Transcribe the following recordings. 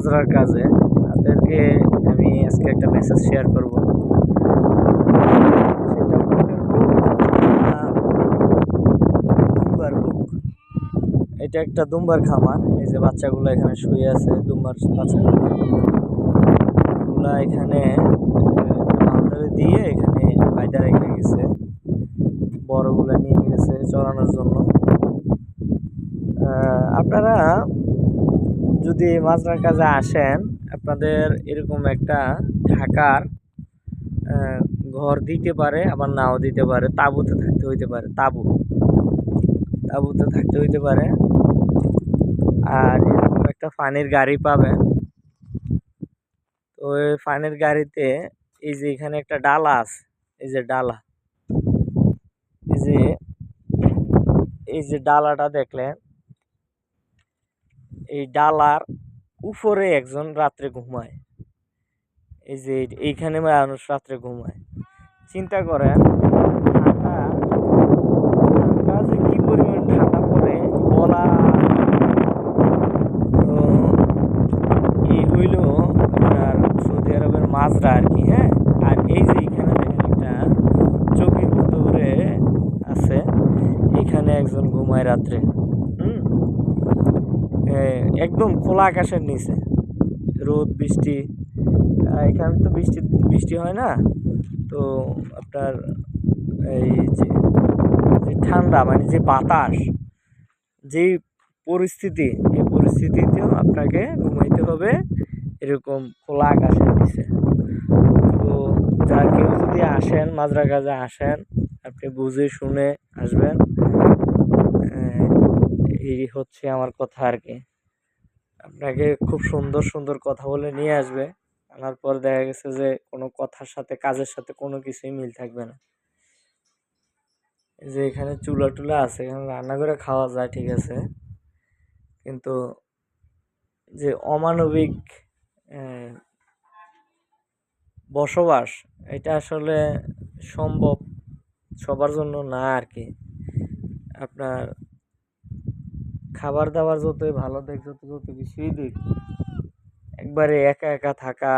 মাজরার কাজে তাদেরকে আমি আজকে একটা মেসেজ শেয়ার করব। সেটা দুম্বার বুক। এটা একটা দুম্বার খামার। এই যে বাচ্চাগুলো এখানে শুয়ে আছে, দুম্বার বাচ্চাগুলো এগুলা এখানে বাউন্ডারি দিয়ে এখানে বাইদা রেখে গেছে, বড়গুলা নিয়ে গেছে চড়ানোর জন্য। আপনারা যদি মাজরার কাজে আসেন, আপনাদের এরকম একটা থাকার ঘর দিতে পারে, আবার নাও দিতে পারে, তাঁবুতে থাকতে হইতে পারে, তাঁবুতে থাকতে হইতে পারে। আর এরকম একটা পানির গাড়ি পাবেন। তো ওই পানির গাড়িতে এই যে এখানে একটা ডালা আছে, এই যে ডালা, এই যে ডালাটা দেখলেন, এই ডালার উপরে একজন রাত্রে ঘুমায়। এই যে এইখানে মানুষ রাত্রে ঘুমায়। চিন্তা করেন ঠান্ডা যে কি পরিমাণ ঠান্ডা পড়ে বলা। তো এই হইল আপনার সৌদি আরবের মাজরা আর কি। হ্যাঁ, আর এই যে এখানে দেখেন একটা চৌকির ভিতরে আছে, এখানে একজন ঘুমায় রাত্রে। একদম খোলা আকাশের নিচে, রোদ বৃষ্টি, এখানে তো বৃষ্টি হয় না। তো আপনার এই যে ঠান্ডা মানে যে বাতাস, যেই পরিস্থিতি, এই পরিস্থিতিতেও আপনাকে ঘুমাইতে হবে এরকম খোলা আকাশের নিচে। তো যার কেউ যদি আসেন, মাজরা কাজে আসেন, আপনি বুঝে শুনে আসবেন। এই হচ্ছে আমার কথা আর কি। আপনাকে খুব সুন্দর সুন্দর কথা বলে নিয়ে আসবে, আনার পর দেখা গেছে যে কোনো কথার সাথে কাজের সাথে কোনো কিছুই মিল থাকবে না। যে এখানে চুলা টুলা আছে, এখানে রান্না করে খাওয়া যায় ঠিক আছে, কিন্তু যে অমানবিক বসবাস, এটা আসলে সম্ভব সবার জন্য না আর কি। আপনার খাবার দাবার যতই ভালো দেখ, যত কিছুই দেখ, একবারে একা একা থাকা।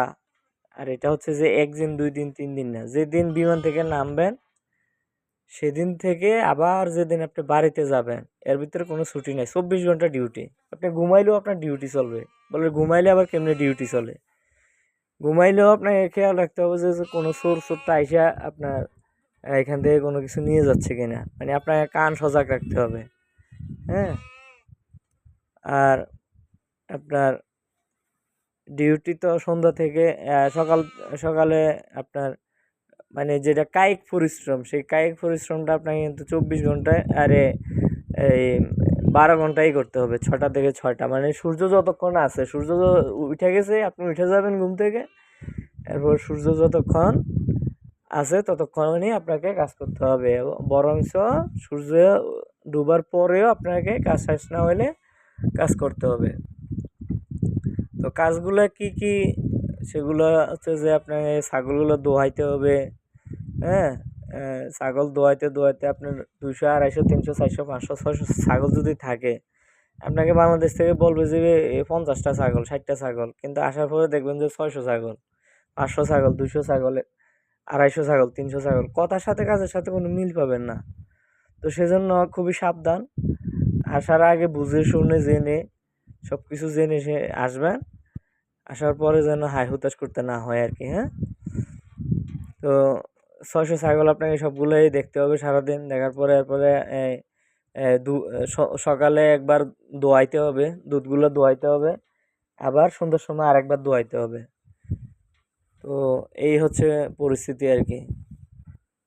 আর এটা হচ্ছে যে একদিন 2 দিন 3 দিন না, যেদিন বিমান থেকে নামবেন সেদিন থেকে আবার যেদিন আপনি বাড়িতে যাবেন, এর ভিতরে কোনো ছুটি নাই। 24 ঘন্টা ডিউটি। আপনি ঘুমাইলেও আপনার ডিউটি চলবে। বলে ঘুমাইলে আবার কেমনে ডিউটি চলে? ঘুমাইলেও আপনাকে খেয়াল রাখতে হবে যে কোনো চোরটা আইসা আপনার এখান থেকে কোনো কিছু নিয়ে যাচ্ছে কিনা, মানে আপনাকে কান সজাগ রাখতে হবে। হ্যাঁ, আর আপনার ডিউটি তো সন্ধ্যা থেকে সকালে আপনার মানে যেটা কায়িক পরিশ্রম, সেই কায়িক পরিশ্রমটা আপনাকে কিন্তু 24 ঘন্টায় এই 12 ঘন্টাই করতে হবে, 6টা থেকে 6টা। মানে সূর্য যতক্ষণ আছে, সূর্য উঠে গেছে, আপনি উঠে যাবেন ঘুম থেকে, এরপর সূর্য যতক্ষণ আছে ততক্ষণই আপনাকে কাজ করতে হবে। বরঞ্চ সূর্য ডুবার পরেও আপনাকে কাজ শেষ না হলে কাজ করতে হবে। তো কাজগুলো কি কি, সেগুলো হচ্ছে যে আপনাকে ছাগলগুলো দোয়াইতে হবে। হ্যাঁ, ছাগল দোয়াইতে আপনার 200, 250, 300, 400, 500, 600 ছাগল যদি থাকে, আপনাকে বাংলাদেশ থেকে বলবে যে 50টা ছাগল, 60টা ছাগল, কিন্তু আসার পরে দেখবেন যে 600 ছাগল, 500 ছাগল, 200 ছাগল, 250 ছাগল, 300 ছাগল। কথার সাথে কাজের সাথে কোনো মিল পাবেন না। তো সেজন্য খুবই সাবধান। আসার আগে বুঝে শুনে জেনে সব কিছু জেনে সে আসবেন। আসার পরে যেন হাই হুতাশ করতে না হয় আর কি। হ্যাঁ, তো 600 ছাগল আপনাকে সবগুলোই দেখতে হবে সারাদিন। দেখার পরে এরপরে সকালে একবার দোয়াইতে হবে, দুধগুলো দোয়াইতে হবে, আবার সন্ধ্যার সময় আরেকবার দোয়াইতে হবে। তো এই হচ্ছে পরিস্থিতি আর কি।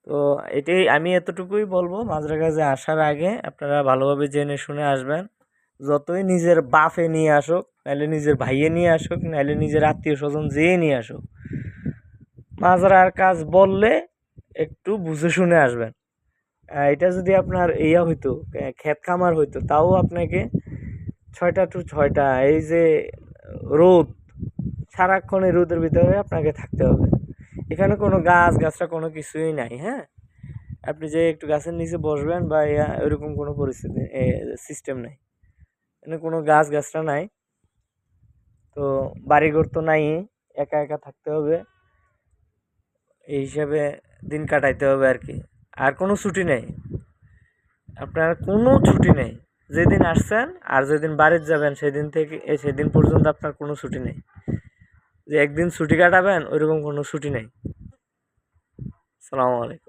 তো এটাই আমি এতটুকুই বলবো, মাজরা কাজে আসার আগে আপনারা ভালোভাবে জেনে শুনে আসবেন। যতই নিজের বাপে নিয়ে আসুক, নাহলে নিজের ভাইয়ে নিয়ে আসুক, নাহলে নিজের আত্মীয় স্বজন যেয়ে নিয়ে আসুক, মাজরার কাজ বললে একটু বুঝে শুনে আসবেন। এটা যদি আপনার ইয়া হইতো, ক্ষেত খামার হইতো, তাও আপনাকে 6টা to 6টা, এই যে রোদ, সারাক্ষণ এই রোদের ভিতরে আপনাকে থাকতে হবে। এখানে কোনো গাছটা কোনো কিছুই নাই। হ্যাঁ, আপনি যে একটু গাছের নিচে বসবেন বা এরকম কোনো পরিস্থিতি সিস্টেম নাই, এখানে কোনো গাছটা নাই। তো তো বাড়িঘর তো নাই, একা একা থাকতে হবে, এই হিসাবে দিন কাটাইতে হবে আর কি। আর কোনো ছুটি নেই, আপনার কোনো ছুটি নেই। যেদিন আসছেন আর যেদিন বাড়িতে যাবেন সেদিন থেকে সেদিন পর্যন্ত আপনার কোনো ছুটি নেই, যে একদিন ছুটি কাটাবেন ওইরকম কোনো ছুটি নেই। আসসালামু আলাইকুম।